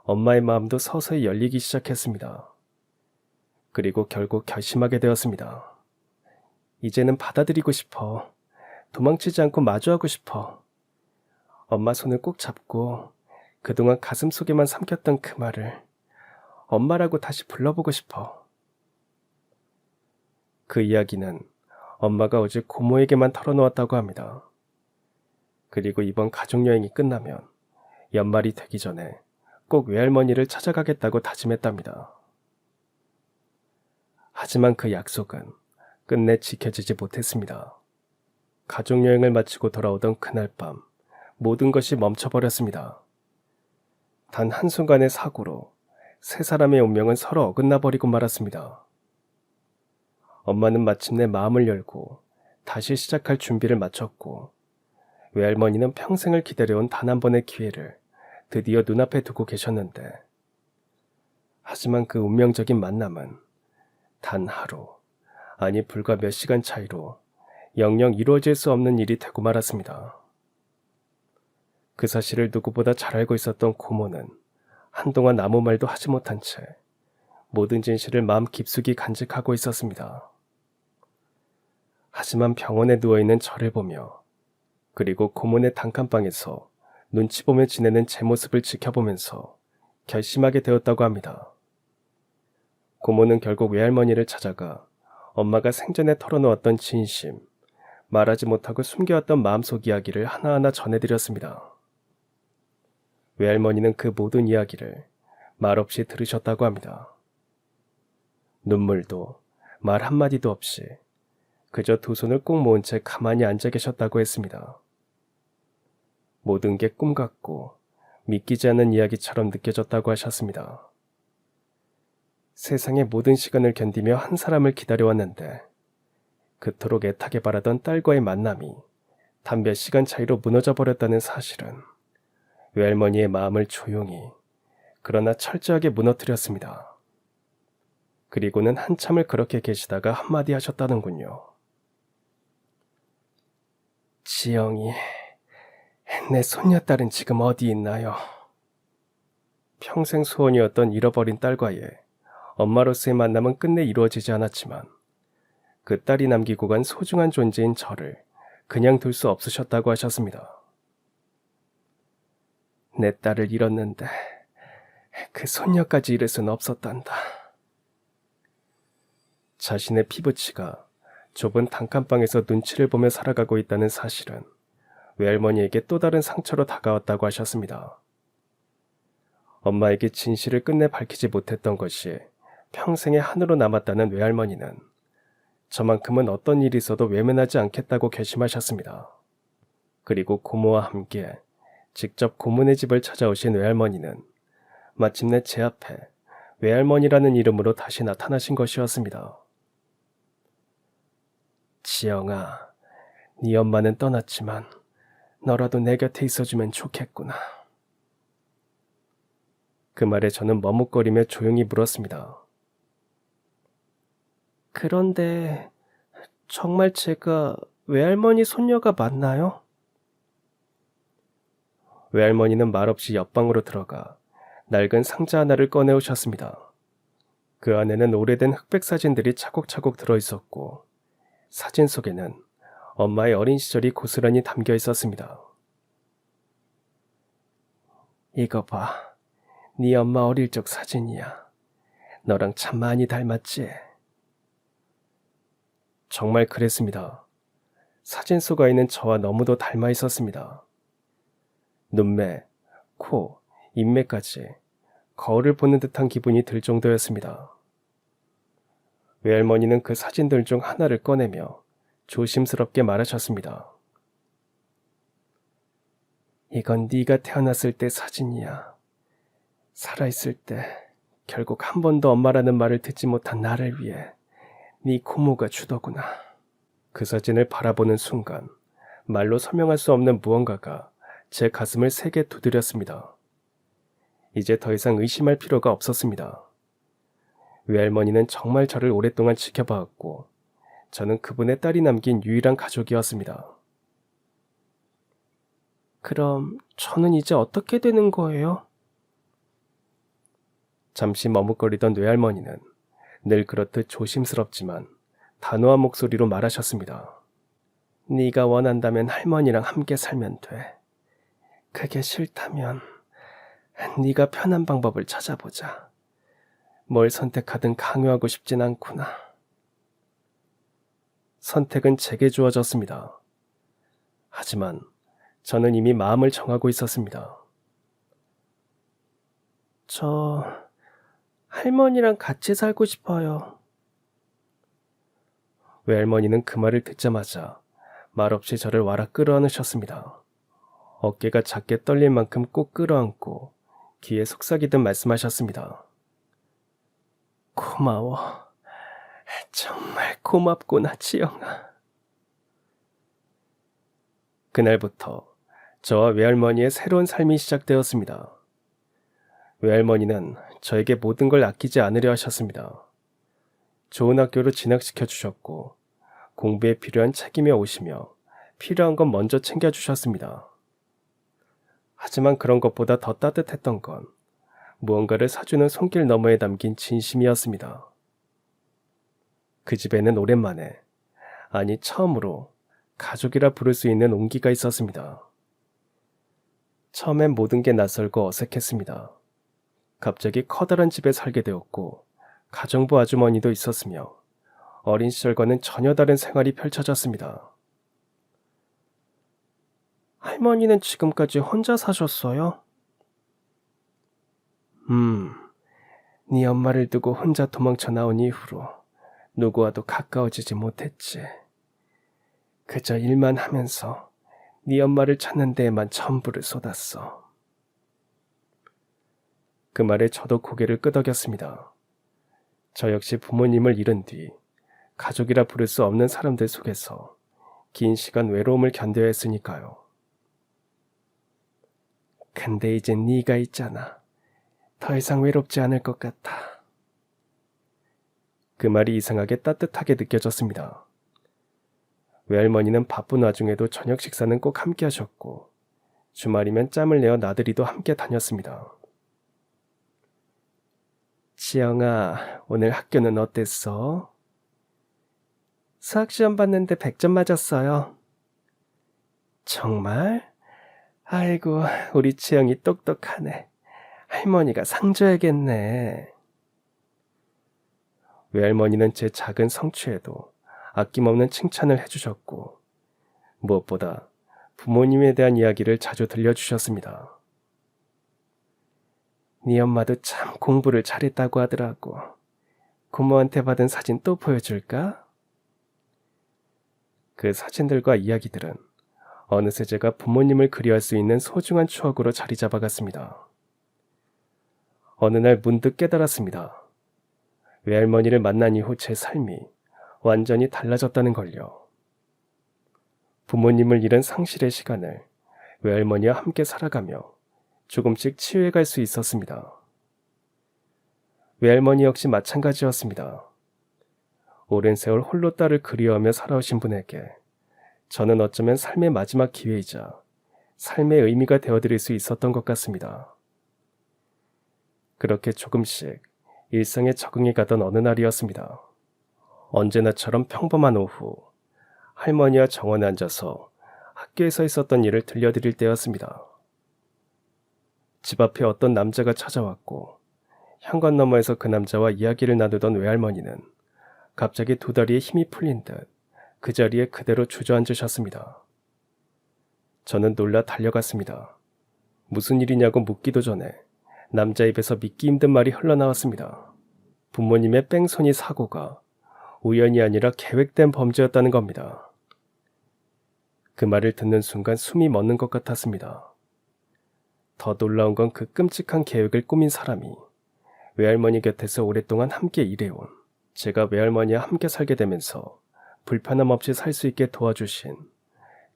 엄마의 마음도 서서히 열리기 시작했습니다. 그리고 결국 결심하게 되었습니다. 이제는 받아들이고 싶어. 도망치지 않고 마주하고 싶어. 엄마 손을 꼭 잡고 그동안 가슴속에만 삼켰던 그 말을 엄마라고 다시 불러보고 싶어. 그 이야기는 엄마가 어제 고모에게만 털어놓았다고 합니다. 그리고 이번 가족여행이 끝나면 연말이 되기 전에 꼭 외할머니를 찾아가겠다고 다짐했답니다. 하지만 그 약속은 끝내 지켜지지 못했습니다. 가족여행을 마치고 돌아오던 그날 밤 모든 것이 멈춰버렸습니다. 단 한순간의 사고로 세 사람의 운명은 서로 어긋나 버리고 말았습니다. 엄마는 마침내 마음을 열고 다시 시작할 준비를 마쳤고, 외할머니는 평생을 기다려온 단 한 번의 기회를 드디어 눈앞에 두고 계셨는데, 하지만 그 운명적인 만남은 단 하루, 아니 불과 몇 시간 차이로 영영 이루어질 수 없는 일이 되고 말았습니다. 그 사실을 누구보다 잘 알고 있었던 고모는 한동안 아무 말도 하지 못한 채 모든 진실을 마음 깊숙이 간직하고 있었습니다. 하지만 병원에 누워있는 저를 보며, 그리고 고모네 단칸방에서 눈치 보며 지내는 제 모습을 지켜보면서 결심하게 되었다고 합니다. 고모는 결국 외할머니를 찾아가 엄마가 생전에 털어놓았던 진심, 말하지 못하고 숨겨왔던 마음속 이야기를 하나하나 전해드렸습니다. 외할머니는 그 모든 이야기를 말없이 들으셨다고 합니다. 눈물도 말 한마디도 없이 그저 두 손을 꼭 모은 채 가만히 앉아 계셨다고 했습니다. 모든 게 꿈 같고 믿기지 않는 이야기처럼 느껴졌다고 하셨습니다. 세상의 모든 시간을 견디며 한 사람을 기다려왔는데 그토록 애타게 바라던 딸과의 만남이 단 몇 시간 차이로 무너져 버렸다는 사실은 외할머니의 마음을 조용히 그러나 철저하게 무너뜨렸습니다. 그리고는 한참을 그렇게 계시다가 한마디 하셨다는군요. 지영이, 내 손녀딸은 지금 어디 있나요? 평생 소원이었던 잃어버린 딸과의 엄마로서의 만남은 끝내 이루어지지 않았지만 그 딸이 남기고 간 소중한 존재인 저를 그냥 둘 수 없으셨다고 하셨습니다. 내 딸을 잃었는데 그 손녀까지 잃을 수는 없었단다. 자신의 피부치가 좁은 단칸방에서 눈치를 보며 살아가고 있다는 사실은 외할머니에게 또 다른 상처로 다가왔다고 하셨습니다. 엄마에게 진실을 끝내 밝히지 못했던 것이 평생의 한으로 남았다는 외할머니는 저만큼은 어떤 일이 있어도 외면하지 않겠다고 결심하셨습니다. 그리고 고모와 함께 직접 고모네 집을 찾아오신 외할머니는 마침내 제 앞에 외할머니라는 이름으로 다시 나타나신 것이었습니다. 지영아, 네 엄마는 떠났지만 너라도 내 곁에 있어주면 좋겠구나. 그 말에 저는 머뭇거리며 조용히 물었습니다. 그런데 정말 제가 외할머니 손녀가 맞나요? 외할머니는 말없이 옆방으로 들어가 낡은 상자 하나를 꺼내오셨습니다. 그 안에는 오래된 흑백 사진들이 차곡차곡 들어있었고 사진 속에는 엄마의 어린 시절이 고스란히 담겨 있었습니다. 이거 봐. 네 엄마 어릴 적 사진이야. 너랑 참 많이 닮았지? 정말 그랬습니다. 사진 속 아이는 저와 너무도 닮아 있었습니다. 눈매, 코, 입매까지 거울을 보는 듯한 기분이 들 정도였습니다. 외할머니는 그 사진들 중 하나를 꺼내며 조심스럽게 말하셨습니다. 이건 네가 태어났을 때 사진이야. 살아있을 때 결국 한 번도 엄마라는 말을 듣지 못한 나를 위해 네 고모가 주더구나. 그 사진을 바라보는 순간 말로 설명할 수 없는 무언가가 제 가슴을 세게 두드렸습니다. 이제 더 이상 의심할 필요가 없었습니다. 외할머니는 정말 저를 오랫동안 지켜봐왔고 저는 그분의 딸이 남긴 유일한 가족이었습니다. 그럼 저는 이제 어떻게 되는 거예요? 잠시 머뭇거리던 외할머니는 늘 그렇듯 조심스럽지만 단호한 목소리로 말하셨습니다. 네가 원한다면 할머니랑 함께 살면 돼. 그게 싫다면 네가 편한 방법을 찾아보자. 뭘 선택하든 강요하고 싶진 않구나. 선택은 제게 주어졌습니다. 하지만 저는 이미 마음을 정하고 있었습니다. 저 할머니랑 같이 살고 싶어요. 외할머니는 그 말을 듣자마자 말없이 저를 와락 끌어안으셨습니다. 어깨가 작게 떨릴 만큼 꼭 끌어안고 귀에 속삭이듯 말씀하셨습니다. 고마워. 정말 고맙구나, 지영아. 그날부터 저와 외할머니의 새로운 삶이 시작되었습니다. 외할머니는 저에게 모든 걸 아끼지 않으려 하셨습니다. 좋은 학교로 진학시켜 주셨고 공부에 필요한 책임에 오시며 필요한 건 먼저 챙겨주셨습니다. 하지만 그런 것보다 더 따뜻했던 건 무언가를 사주는 손길 너머에 담긴 진심이었습니다. 그 집에는 오랜만에, 아니 처음으로 가족이라 부를 수 있는 온기가 있었습니다. 처음엔 모든 게 낯설고 어색했습니다. 갑자기 커다란 집에 살게 되었고 가정부 아주머니도 있었으며 어린 시절과는 전혀 다른 생활이 펼쳐졌습니다. 할머니는 지금까지 혼자 사셨어요? 네 엄마를 두고 혼자 도망쳐 나온 이후로 누구와도 가까워지지 못했지. 그저 일만 하면서 네 엄마를 찾는 데에만 전부를 쏟았어. 그 말에 저도 고개를 끄덕였습니다. 저 역시 부모님을 잃은 뒤 가족이라 부를 수 없는 사람들 속에서 긴 시간 외로움을 견뎌야 했으니까요. 근데 이제 네가 있잖아. 더 이상 외롭지 않을 것 같아. 그 말이 이상하게 따뜻하게 느껴졌습니다. 외할머니는 바쁜 와중에도 저녁 식사는 꼭 함께 하셨고 주말이면 짬을 내어 나들이도 함께 다녔습니다. 지영아, 오늘 학교는 어땠어? 수학시험 봤는데 100점 맞았어요. 정말? 아이고, 우리 지영이 똑똑하네. 할머니가 상 줘야겠네. 외할머니는 제 작은 성취에도 아낌없는 칭찬을 해주셨고 무엇보다 부모님에 대한 이야기를 자주 들려주셨습니다. 네 엄마도 참 공부를 잘했다고 하더라고. 고모한테 받은 사진 또 보여줄까? 그 사진들과 이야기들은 어느새 제가 부모님을 그리워할 수 있는 소중한 추억으로 자리 잡아갔습니다. 어느 날 문득 깨달았습니다. 외할머니를 만난 이후 제 삶이 완전히 달라졌다는 걸요. 부모님을 잃은 상실의 시간을 외할머니와 함께 살아가며 조금씩 치유해갈 수 있었습니다. 외할머니 역시 마찬가지였습니다. 오랜 세월 홀로 딸을 그리워하며 살아오신 분에게 저는 어쩌면 삶의 마지막 기회이자 삶의 의미가 되어드릴 수 있었던 것 같습니다. 그렇게 조금씩 일상에 적응해 가던 어느 날이었습니다. 언제나처럼 평범한 오후, 할머니와 정원에 앉아서 학교에서 있었던 일을 들려드릴 때였습니다. 집 앞에 어떤 남자가 찾아왔고 현관 너머에서 그 남자와 이야기를 나누던 외할머니는 갑자기 두 다리에 힘이 풀린 듯 그 자리에 그대로 주저앉으셨습니다. 저는 놀라 달려갔습니다. 무슨 일이냐고 묻기도 전에 남자 입에서 믿기 힘든 말이 흘러나왔습니다. 부모님의 뺑소니 사고가 우연이 아니라 계획된 범죄였다는 겁니다. 그 말을 듣는 순간 숨이 멎는 것 같았습니다. 더 놀라운 건 그 끔찍한 계획을 꾸민 사람이 외할머니 곁에서 오랫동안 함께 일해온, 제가 외할머니와 함께 살게 되면서 불편함 없이 살 수 있게 도와주신,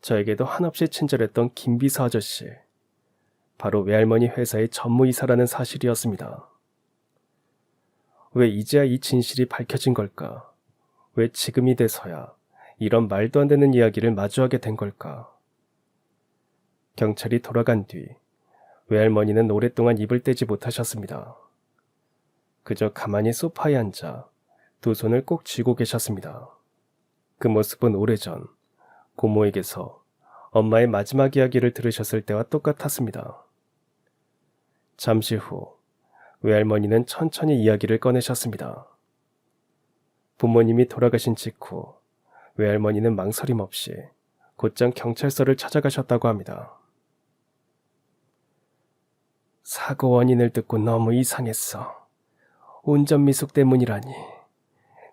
저에게도 한없이 친절했던 김비서 아저씨, 바로 외할머니 회사의 전무이사라는 사실이었습니다. 왜 이제야 이 진실이 밝혀진 걸까? 왜 지금이 돼서야 이런 말도 안 되는 이야기를 마주하게 된 걸까? 경찰이 돌아간 뒤 외할머니는 오랫동안 입을 떼지 못하셨습니다. 그저 가만히 소파에 앉아 두 손을 꼭 쥐고 계셨습니다. 그 모습은 오래전 고모에게서 엄마의 마지막 이야기를 들으셨을 때와 똑같았습니다. 잠시 후 외할머니는 천천히 이야기를 꺼내셨습니다. 부모님이 돌아가신 직후 외할머니는 망설임 없이 곧장 경찰서를 찾아가셨다고 합니다. 사고 원인을 듣고 너무 이상했어. 운전 미숙 때문이라니.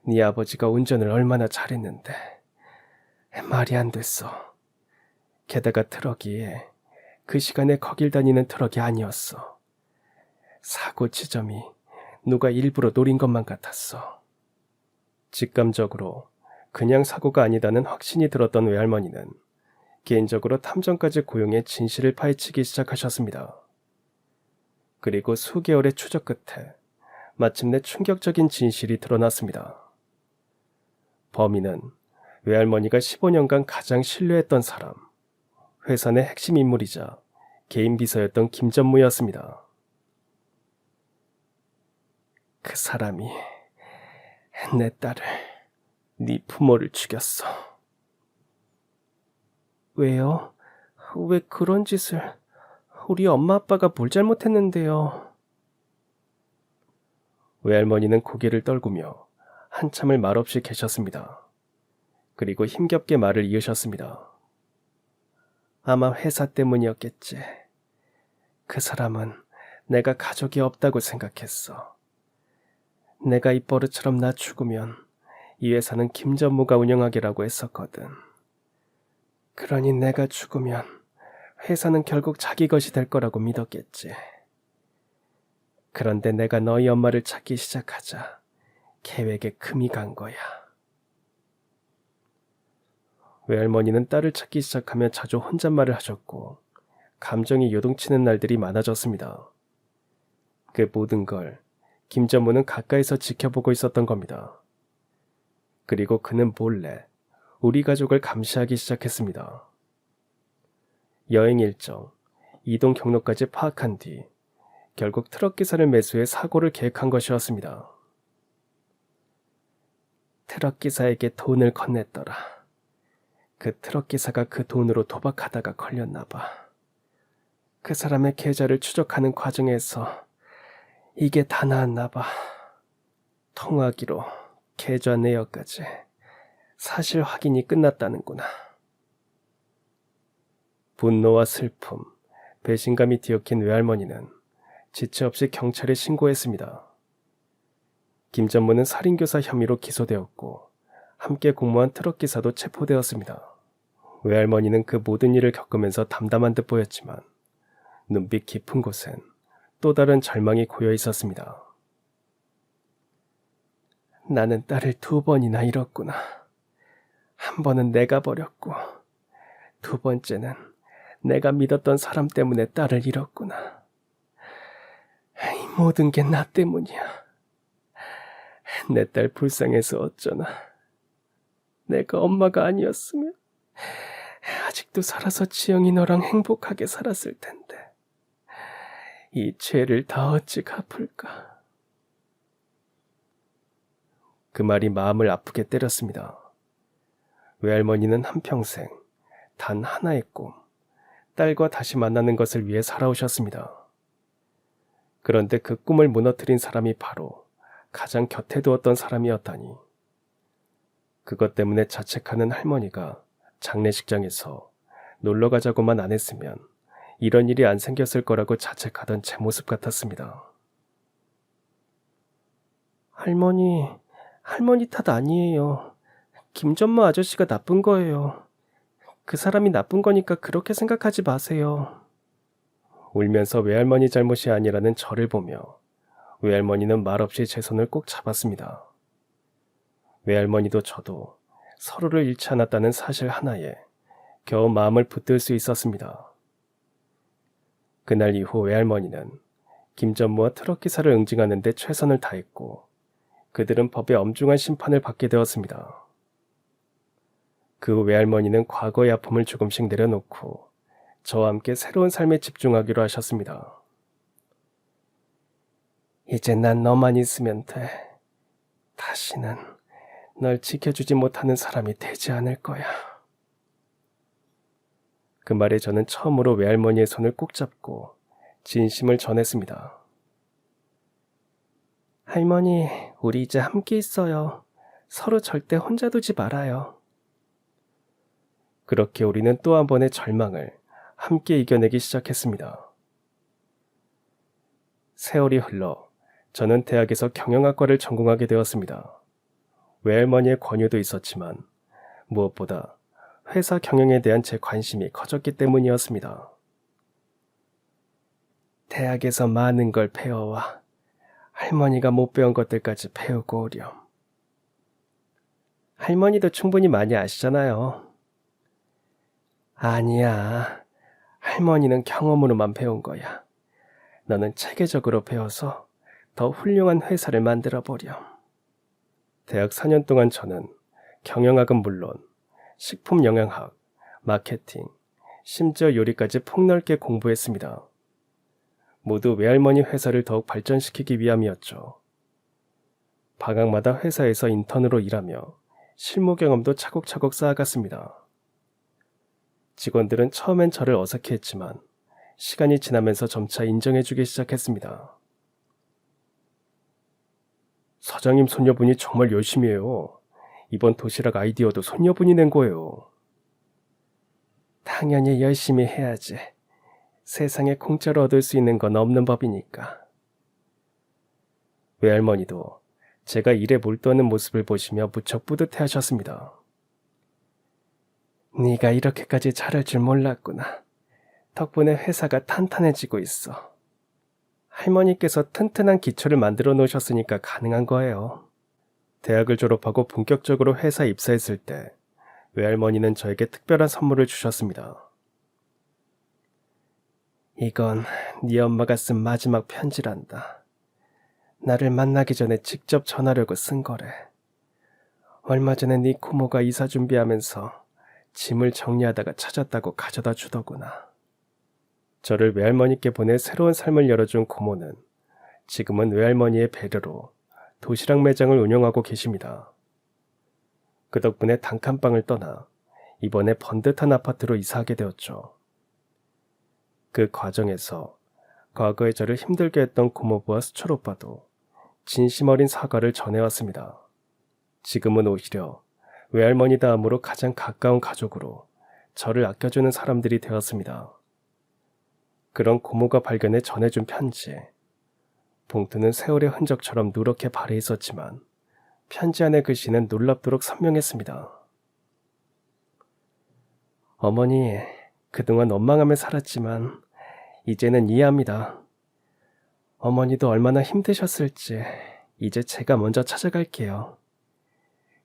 네 아버지가 운전을 얼마나 잘했는데. 말이 안 됐어. 게다가 트럭이 그 시간에 거길 다니는 트럭이 아니었어. 사고 지점이 누가 일부러 노린 것만 같았어. 직감적으로 그냥 사고가 아니다는 확신이 들었던 외할머니는 개인적으로 탐정까지 고용해 진실을 파헤치기 시작하셨습니다. 그리고 수개월의 추적 끝에 마침내 충격적인 진실이 드러났습니다. 범인은 외할머니가 15년간 가장 신뢰했던 사람, 회사 내 핵심 인물이자 개인 비서였던 김전무였습니다. 그 사람이 내 딸을, 네 부모를 죽였어. 왜요? 왜 그런 짓을? 우리 엄마 아빠가 뭘 잘못했는데요? 외할머니는 고개를 떨구며 한참을 말없이 계셨습니다. 그리고 힘겹게 말을 이으셨습니다. 아마 회사 때문이었겠지. 그 사람은 내가 가족이 없다고 생각했어. 내가 이 버릇처럼 나 죽으면 이 회사는 김전무가 운영하기라고 했었거든. 그러니 내가 죽으면 회사는 결국 자기 것이 될 거라고 믿었겠지. 그런데 내가 너희 엄마를 찾기 시작하자 계획에 금이 간 거야. 외할머니는 딸을 찾기 시작하며 자주 혼잣말을 하셨고 감정이 요동치는 날들이 많아졌습니다. 그 모든 걸 김전무는 가까이서 지켜보고 있었던 겁니다. 그리고 그는 몰래 우리 가족을 감시하기 시작했습니다. 여행 일정, 이동 경로까지 파악한 뒤 결국 트럭 기사를 매수해 사고를 계획한 것이었습니다. 트럭 기사에게 돈을 건넸더라. 그 트럭 기사가 그 돈으로 도박하다가 걸렸나 봐. 그 사람의 계좌를 추적하는 과정에서 이게 다 나왔나 봐. 통화기로 계좌 내역까지 사실 확인이 끝났다는구나. 분노와 슬픔, 배신감이 뒤엉킨 외할머니는 지체 없이 경찰에 신고했습니다. 김전무는 살인교사 혐의로 기소되었고 함께 공모한 트럭기사도 체포되었습니다. 외할머니는 그 모든 일을 겪으면서 담담한 듯 보였지만 눈빛 깊은 곳엔 또 다른 절망이 고여 있었습니다. 나는 딸을 2번이나 잃었구나. 한 번은 내가 버렸고 2번째는 내가 믿었던 사람 때문에 딸을 잃었구나. 이 모든 게 나 때문이야. 내 딸 불쌍해서 어쩌나. 내가 엄마가 아니었으면 아직도 살아서 지영이 너랑 행복하게 살았을 텐데. 이 죄를 다 어찌 갚을까. 그 말이 마음을 아프게 때렸습니다. 외할머니는 한평생 단 하나의 꿈, 딸과 다시 만나는 것을 위해 살아오셨습니다. 그런데 그 꿈을 무너뜨린 사람이 바로 가장 곁에 두었던 사람이었다니. 그것 때문에 자책하는 할머니가 장례식장에서 놀러 가자고만 안 했으면 이런 일이 안 생겼을 거라고 자책하던 제 모습 같았습니다. 할머니 탓 아니에요. 김전무 아저씨가 나쁜 거예요. 그 사람이 나쁜 거니까 그렇게 생각하지 마세요. 울면서 외할머니 잘못이 아니라는 저를 보며 외할머니는 말없이 제 손을 꼭 잡았습니다. 외할머니도 저도 서로를 잃지 않았다는 사실 하나에 겨우 마음을 붙들 수 있었습니다. 그날 이후 외할머니는 김전무와 트럭 기사를 응징하는 데 최선을 다했고 그들은 법의 엄중한 심판을 받게 되었습니다. 그 외할머니는 과거의 아픔을 조금씩 내려놓고 저와 함께 새로운 삶에 집중하기로 하셨습니다. 이제 난 너만 있으면 돼. 다시는 널 지켜주지 못하는 사람이 되지 않을 거야. 그 말에 저는 처음으로 외할머니의 손을 꼭 잡고 진심을 전했습니다. 할머니, 우리 이제 함께 있어요. 서로 절대 혼자 두지 말아요. 그렇게 우리는 또 한 번의 절망을 함께 이겨내기 시작했습니다. 세월이 흘러 저는 대학에서 경영학과를 전공하게 되었습니다. 외할머니의 권유도 있었지만 무엇보다 회사 경영에 대한 제 관심이 커졌기 때문이었습니다. 대학에서 많은 걸 배워와 할머니가 못 배운 것들까지 배우고 오렴. 할머니도 충분히 많이 아시잖아요. 아니야. 할머니는 경험으로만 배운 거야. 너는 체계적으로 배워서 더 훌륭한 회사를 만들어 보렴. 대학 4년 동안 저는 경영학은 물론 식품 영양학, 마케팅, 심지어 요리까지 폭넓게 공부했습니다. 모두 외할머니 회사를 더욱 발전시키기 위함이었죠. 방학마다 회사에서 인턴으로 일하며 실무 경험도 차곡차곡 쌓아갔습니다. 직원들은 처음엔 저를 어색해했지만 시간이 지나면서 점차 인정해주기 시작했습니다. 사장님 손녀분이 정말 열심히 해요. 이번 도시락 아이디어도 손녀분이 낸 거예요. 당연히 열심히 해야지. 세상에 공짜로 얻을 수 있는 건 없는 법이니까. 외할머니도 제가 일에 몰두하는 모습을 보시며 무척 뿌듯해하셨습니다. 네가 이렇게까지 잘할 줄 몰랐구나. 덕분에 회사가 탄탄해지고 있어. 할머니께서 튼튼한 기초를 만들어 놓으셨으니까 가능한 거예요. 대학을 졸업하고 본격적으로 회사에 입사했을 때 외할머니는 저에게 특별한 선물을 주셨습니다. 이건 네 엄마가 쓴 마지막 편지란다. 나를 만나기 전에 직접 전하려고 쓴 거래. 얼마 전에 네 고모가 이사 준비하면서 짐을 정리하다가 찾았다고 가져다 주더구나. 저를 외할머니께 보내 새로운 삶을 열어준 고모는 지금은 외할머니의 배려로 도시락 매장을 운영하고 계십니다. 그 덕분에 단칸방을 떠나 이번에 번듯한 아파트로 이사하게 되었죠. 그 과정에서 과거에 저를 힘들게 했던 고모부와 수철 오빠도 진심 어린 사과를 전해왔습니다. 지금은 오히려 외할머니 다음으로 가장 가까운 가족으로 저를 아껴주는 사람들이 되었습니다. 그런 고모가 발견해 전해준 편지. 봉투는 세월의 흔적처럼 누렇게 발해 있었지만 편지 안의 글씨는 놀랍도록 선명했습니다. 어머니, 그동안 원망하며 살았지만 이제는 이해합니다. 어머니도 얼마나 힘드셨을지 이제 제가 먼저 찾아갈게요.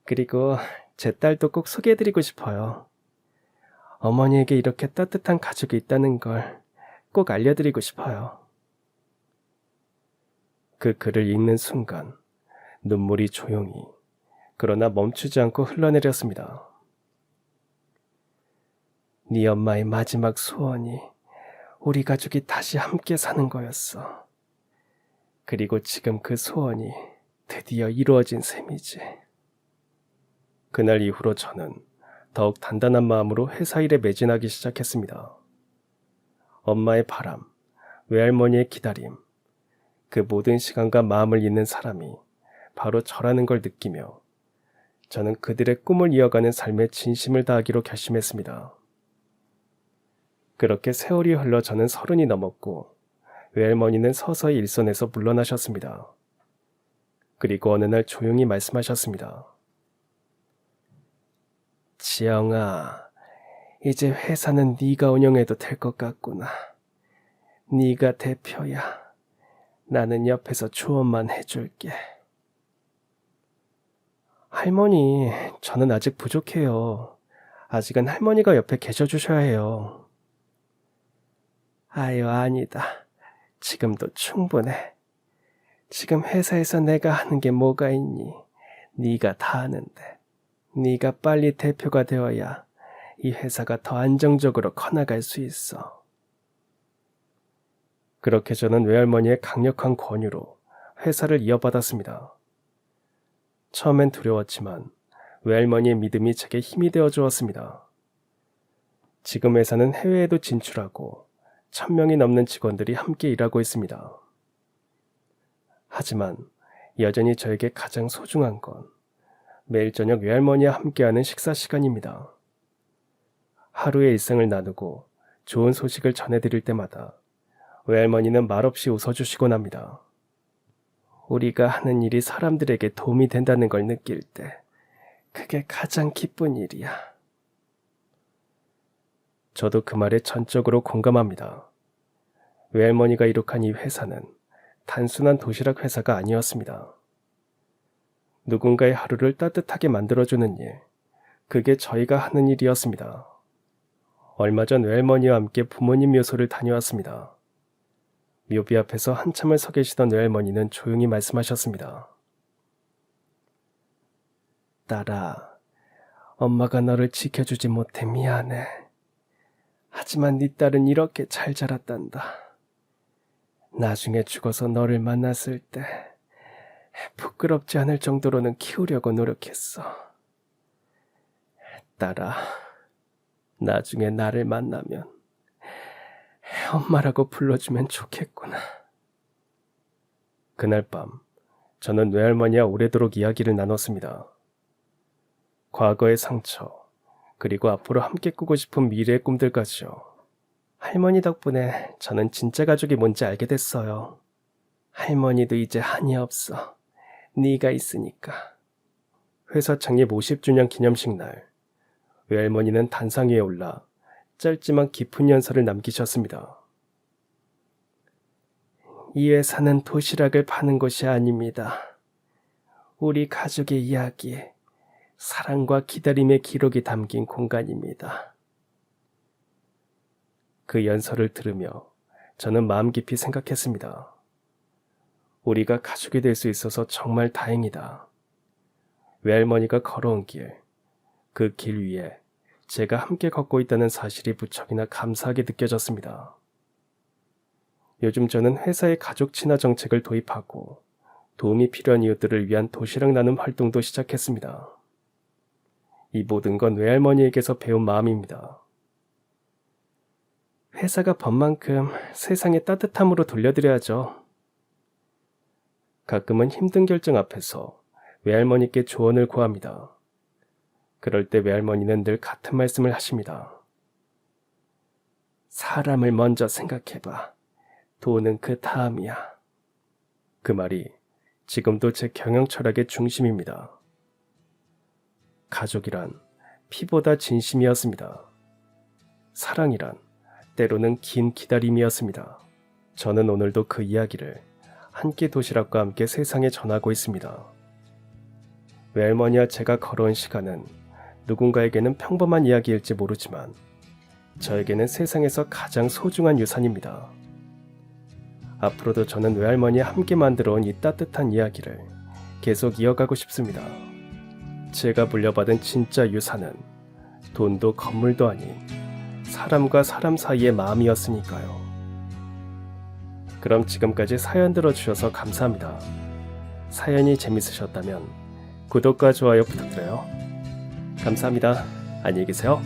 그리고 제 딸도 꼭 소개해드리고 싶어요. 어머니에게 이렇게 따뜻한 가족이 있다는 걸 꼭 알려드리고 싶어요. 그 글을 읽는 순간 눈물이 조용히 그러나 멈추지 않고 흘러내렸습니다. 네 엄마의 마지막 소원이 우리 가족이 다시 함께 사는 거였어. 그리고 지금 그 소원이 드디어 이루어진 셈이지. 그날 이후로 저는 더욱 단단한 마음으로 회사 일에 매진하기 시작했습니다. 엄마의 바람, 외할머니의 기다림, 그 모든 시간과 마음을 잇는 사람이 바로 저라는 걸 느끼며 저는 그들의 꿈을 이어가는 삶에 진심을 다하기로 결심했습니다. 그렇게 세월이 흘러 저는 30이 넘었고 외할머니는 서서히 일선에서 물러나셨습니다. 그리고 어느 날 조용히 말씀하셨습니다. 지영아, 이제 회사는 네가 운영해도 될 것 같구나. 네가 대표야. 나는 옆에서 조언만 해줄게. 할머니, 저는 아직 부족해요. 아직은 할머니가 옆에 계셔 주셔야 해요. 아유, 아니다. 지금도 충분해. 지금 회사에서 내가 하는 게 뭐가 있니? 네가 다 하는데. 네가 빨리 대표가 되어야 이 회사가 더 안정적으로 커나갈 수 있어. 그렇게 저는 외할머니의 강력한 권유로 회사를 이어받았습니다. 처음엔 두려웠지만 외할머니의 믿음이 제게 힘이 되어 주었습니다. 지금 회사는 해외에도 진출하고 1000명이 넘는 직원들이 함께 일하고 있습니다. 하지만 여전히 저에게 가장 소중한 건 매일 저녁 외할머니와 함께하는 식사 시간입니다. 하루의 일상을 나누고 좋은 소식을 전해드릴 때마다 외할머니는 말없이 웃어주시곤 합니다. 우리가 하는 일이 사람들에게 도움이 된다는 걸 느낄 때 그게 가장 기쁜 일이야. 저도 그 말에 전적으로 공감합니다. 외할머니가 이룩한 이 회사는 단순한 도시락 회사가 아니었습니다. 누군가의 하루를 따뜻하게 만들어주는 일, 그게 저희가 하는 일이었습니다. 얼마 전 외할머니와 함께 부모님 묘소를 다녀왔습니다. 묘비 앞에서 한참을 서 계시던 외할머니는 조용히 말씀하셨습니다. 딸아, 엄마가 너를 지켜주지 못해 미안해. 하지만 네 딸은 이렇게 잘 자랐단다. 나중에 죽어서 너를 만났을 때 부끄럽지 않을 정도로는 키우려고 노력했어. 딸아, 나중에 나를 만나면 엄마라고 불러주면 좋겠구나. 그날 밤, 저는 외할머니와 오래도록 이야기를 나눴습니다. 과거의 상처, 그리고 앞으로 함께 꾸고 싶은 미래의 꿈들까지요. 할머니 덕분에 저는 진짜 가족이 뭔지 알게 됐어요. 할머니도 이제 한이 없어. 네가 있으니까. 회사 창립 50주년 기념식 날, 외할머니는 단상 위에 올라 짧지만 깊은 연설을 남기셨습니다. 이 회사는 도시락을 파는 곳이 아닙니다. 우리 가족의 이야기, 사랑과 기다림의 기록이 담긴 공간입니다. 그 연설을 들으며 저는 마음 깊이 생각했습니다. 우리가 가족이 될 수 있어서 정말 다행이다. 외할머니가 걸어온 길, 그 길 위에 제가 함께 걷고 있다는 사실이 무척이나 감사하게 느껴졌습니다. 요즘 저는 회사의 가족 친화 정책을 도입하고 도움이 필요한 이웃들을 위한 도시락 나눔 활동도 시작했습니다. 이 모든 건 외할머니에게서 배운 마음입니다. 회사가 번 만큼 세상의 따뜻함으로 돌려드려야죠. 가끔은 힘든 결정 앞에서 외할머니께 조언을 구합니다. 그럴 때 외할머니는 늘 같은 말씀을 하십니다. 사람을 먼저 생각해봐. 돈은 그 다음이야. 그 말이 지금도 제 경영 철학의 중심입니다. 가족이란 피보다 진심이었습니다. 사랑이란 때로는 긴 기다림이었습니다. 저는 오늘도 그 이야기를 한 끼 도시락과 함께 세상에 전하고 있습니다. 외할머니와 제가 걸어온 시간은 누군가에게는 평범한 이야기일지 모르지만 저에게는 세상에서 가장 소중한 유산입니다. 앞으로도 저는 외할머니와 함께 만들어온 이 따뜻한 이야기를 계속 이어가고 싶습니다. 제가 물려받은 진짜 유산은 돈도 건물도 아닌 사람과 사람 사이의 마음이었으니까요. 그럼 지금까지 사연 들어주셔서 감사합니다. 사연이 재밌으셨다면 구독과 좋아요 부탁드려요. 감사합니다. 안녕히 계세요.